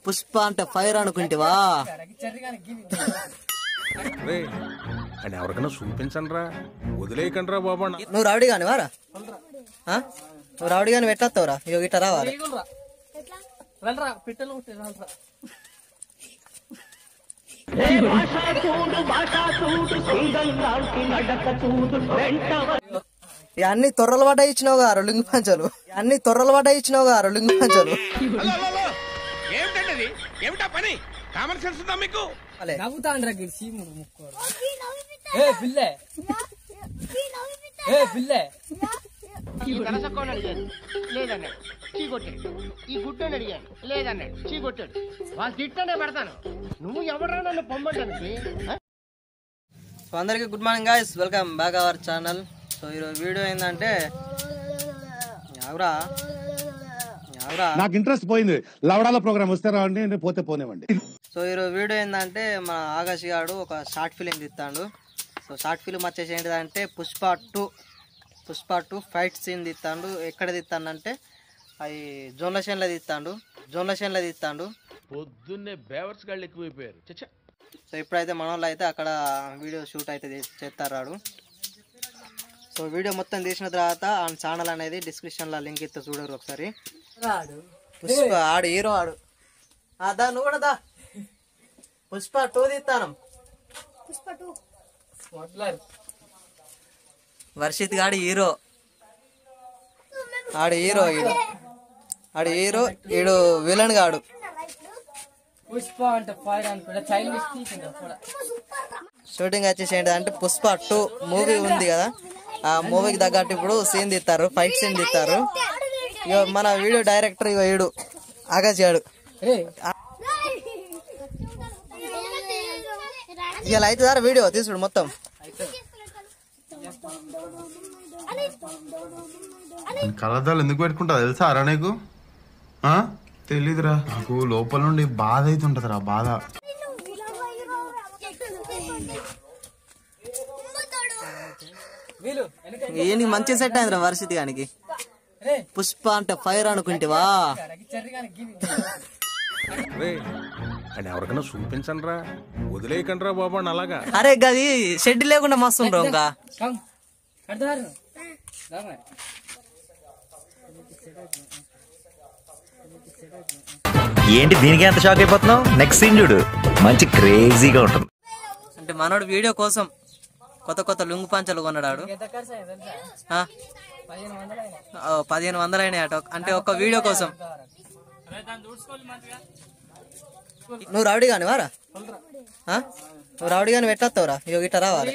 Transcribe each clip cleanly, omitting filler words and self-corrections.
పుష్ప అంటే ఫైర్ అనుకుంటివా? అని ఎవరికైనా చూపించండి రా, వదిలేయకండి రా బాబా. నువ్వు రౌడీ గాని వారా? నువ్వు రౌడీ గాని పెట్టేస్తావురా? ఇగో గిట్ట రావాలి. అన్ని తొర్రలు పడ్డ ఇచ్చినావు గారు లింగు పంచలు, అన్ని తొర్రలు పడ్డ ఇచ్చినావు గారు లింగు పంచలు. అందరికి good morning guys, welcome back our channel. So ఈరోజు వీడియో ఏంటంటే నాకు ఇంట్రెస్ట్ పోయింది. లవడాల ప్రోగ్రామ్ వస్తే రావండి, పోతే పోనేవండి. సో ఈరోజు వీడియో ఏంటంటే మన ఆకాష్ గారు ఒక షార్ట్ ఫిలిం తీస్తాడు. సో షార్ట్ ఫిలిం వచ్చేసి ఏంటిదంటే పుష్ప 2 ఫైట్ సీన్ తీస్తాడు. ఎక్కడ తీస్తాడంటే అవి జోన్ల షేన్లో తీస్తాడు. పొద్దున్నే బేవర్స్ గాళ్ళు ఎక్కువైపోయారు. సో ఇప్పుడైతే మన వాళ్ళు అయితే అక్కడ వీడియో షూట్ అయితే చేస్తారు. సో వీడియో మొత్తం తీసిన తర్వాత ఆ ఛానల్ అనేది డిస్క్రిప్షన్లో లింక్ ఇస్తే చూడరు ఒకసారి. పుష్ప ఆడు హీరో ఆడు. దా నువ్వు కూడా దా. పుష్ప 2 తీస్తాను. వర్షిత్ గాడు హీరో, ఆడు హీరో ఈడు విలన్ గాడు. షూటింగ్ వచ్చేసి ఏంటంటే పుష్ప 2 మూవీ ఉంది కదా, ఆ మూవీకి తగ్గట్టు ఇప్పుడు సీన్ తీస్తారు, ఫైట్ సీన్ తీస్తారు. ఇక మన వీడియో డైరెక్టర్ ఇక ఈడు ఆకాష్ గాడు. ఇలా అయితే సార్ వీడియో తీసుడు మొత్తం. కళ్ళద్దాలు ఎందుకు పెట్టుకుంటా తెలుసా అరా నీకు? తెలీదురా, నాకు లోపల నుండి బాధ అవుతుంటదిరా, బాధ. ఈయనకి మంచి సెట్ అయిందిరా వర్షిత్ గానికి. పుష్ప అంటే ఫైర్ అనుకుంటివా? అని ఎవరికైనా చూపించండి రా, వదిలేయకండి రా బాబా. అలాగా అరే గది షెడ్ లేకుండా మస్తు ఉండవు. ఇంకా ఏంటి దీనికి ఎంత షాక్ అయిపోతున్నావు? నెక్స్ట్ సీన్ చూడు, మంచి క్రేజీగా ఉంటుంది. అంటే మనోడు వీడియో కోసం కొత్త లుంగు పంచలు కొన్నాడు. 1500 అయినాయి అట, అంటే ఒక్క వీడియో కోసం. నువ్వు రౌడీ గాని వారా? నువ్వు రౌడీ గాని పెట్టేస్తావురా? ఇగో గిట్ట రావాలి.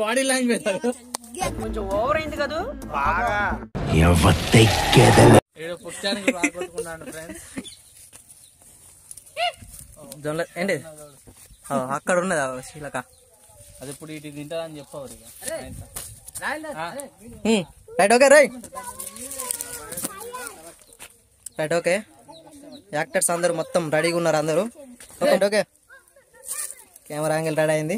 బాడీ లాంగ్వేజ్ కొంచెం ఓవర్ అయింది కదా. ఏంటి అక్కడ ఉన్నదా శీలక? అది ఇప్పుడు ఇటు తింటా అని చెప్పావు. Right okay right okay. Actors అందరూ మొత్తం రెడీగా ఉన్నారు అందరూ. ఓకే కెమెరా యాంగిల్ రెడీ అయింది.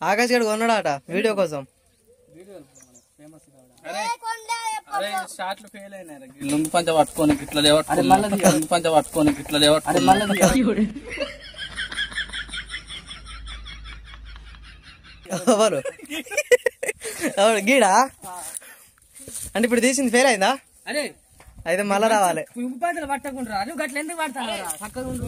ఆకాష్ గడు కొన్నాడట వీడియో కోసం. షార్ట్లు ఫెయిల్ అయినారు. లుంగు పంచ పట్టుకొని ఇట్లా లుంగు పంచ పట్టుకొని ఇట్లా ఎవరు గీడా అంటే ఇప్పుడు తీసింది ఫెయిల్ అయిందా? అరే అయితే మళ్ళా రావాలి. లుంగు పంచలు పట్టకుండా నువ్వు గట్ల ఎందుకు పడతావు? చక్కగా ఉండు.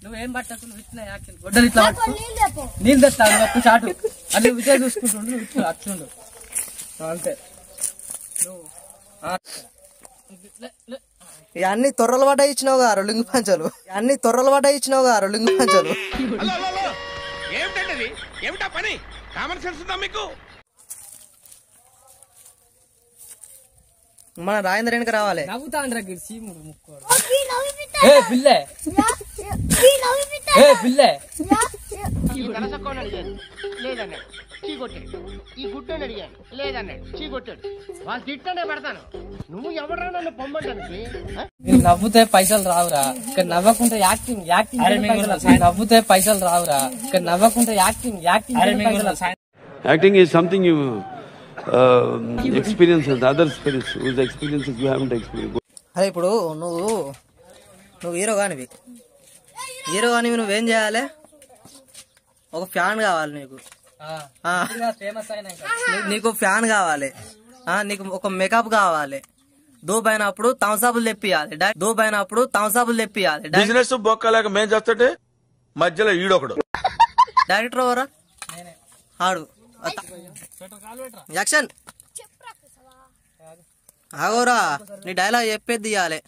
నువ్వేం పట్టకు, నువ్వు ఇచ్చిన యాక్షన్ గొడ్డలు ఇట్లా నీళ్ళు తెస్తావు ఒక్క షాటు అది విజయ్ చూసుకుంటుండు. నువ్వు ఇచ్చు అట్లుండు అంతే. నువ్వు అన్ని తొర్రలు పడ్డ ఇచ్చినావు గారు లింగు పంచలు, అన్ని తొర్రలు పడ్డ ఇచ్చినావు గారు లింగు పంచలు. ఏమిటా పని? కామన్ సెన్స్ ఉందా మీకు? మన రాజేంద్ర వెనక రావాలి. నవ్వుతా అంటారా సీముడు ముక్కోడు. ఏ పిల్లే ఏ పిల్లే లేదన్నాడు చీ కొట్టాడు. ఈ గుడ్డని అడిగాను లేదన్నాడు చీ కొట్టాడు. వాళ్ళు తిట్టనే పెడతాను. నువ్వు ఎవడరా నన్ను పొమ్మంటానికి? మీరు నవ్వుతే పైసలు రావురా, ఇక్కడ నవ్వకుంటే యాక్టింగ్ నవ్వుతే పైసలు రావురా, ఇక్కడ నవ్వకుంటే acting Acting is something you experience with others, whose experiences you haven't experienced. అదే ఇప్పుడు నువ్వు హీరో కానివి నువ్వేం చేయాలి? ఒక ఫ్యాన్ కావాలి నీకు. నీకు ఫ్యాన్ కావాలి, నీకు ఒక మేకప్ కావాలి. దూబైనప్పుడు థమ్స్అప్లు తెప్పియాలి. బిజినెస్ బొక్కలేక మేం చేస్తుంటే మధ్యలో ఈడొకడు డైరెక్టర్ ఎవరా? ఆడు. యాక్షన్. ఆగోరా, నీ డైలాగ్ చెప్పేది ఇయ్యాలి.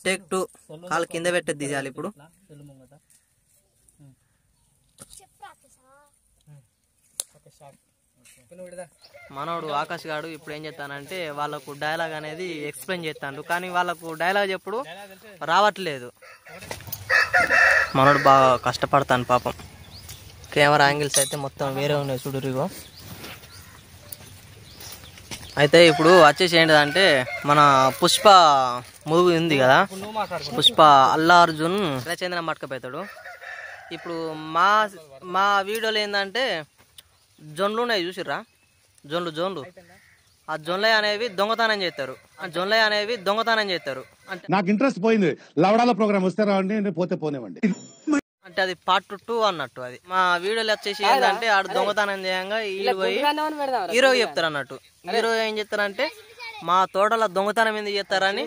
టేక్ 2 కాలు కింద పెట్టేది తీయాలి. ఇప్పుడు మనోడు ఆకాష్ గాడు ఇప్పుడు ఏం చేస్తానంటే వాళ్ళకు డైలాగ్ అనేది ఎక్స్ప్లెయిన్ చేస్తాడు, కానీ వాళ్ళకు డైలాగ్ ఎప్పుడు రావట్లేదు. మనోడు బాగా కష్టపడతాను పాపం. కెమెరా యాంగిల్స్ అయితే మొత్తం వేరే ఉన్నాయి చూడురిగో. అయితే ఇప్పుడు వచ్చేసి ఏంటిదంటే మన పుష్ప మూవీ ఉంది కదా, పుష్ప అల్లా అర్జున్ చెందిన మట్టుకపోతాడు. ఇప్పుడు మా వీడియోలో ఏంటంటే జొన్లు ఉన్నాయి చూసిర్రా, జొన్లు ఆ జొన్లయ్య అనేవి దొంగతనం చేస్తారు. అంటే నాకు ఇంట్రెస్ట్ పోయింది. లవడాల ప్రోగ్రామ్ వస్తే రావండి, పోతే పోనేవండి. అంటే అది పార్ట్ 2 అన్నట్టు. అది మా వీడియోలో వచ్చేసి ఏంటంటే ఆడు దొంగతనం చేయంగా వీళ్ళు పోయి హీరో చెప్తారు అన్నట్టు. హీరో ఏం చెప్తారంటే మా తోటలో దొంగతనం ఎందుకు చేస్తారని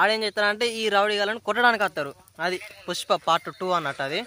ఆడేం చెప్తారంటే ఈ రౌడీ గాలను కొట్టడానికి వస్తారు. అది పుష్ప పార్ట్ 2 అన్నట్టు. అది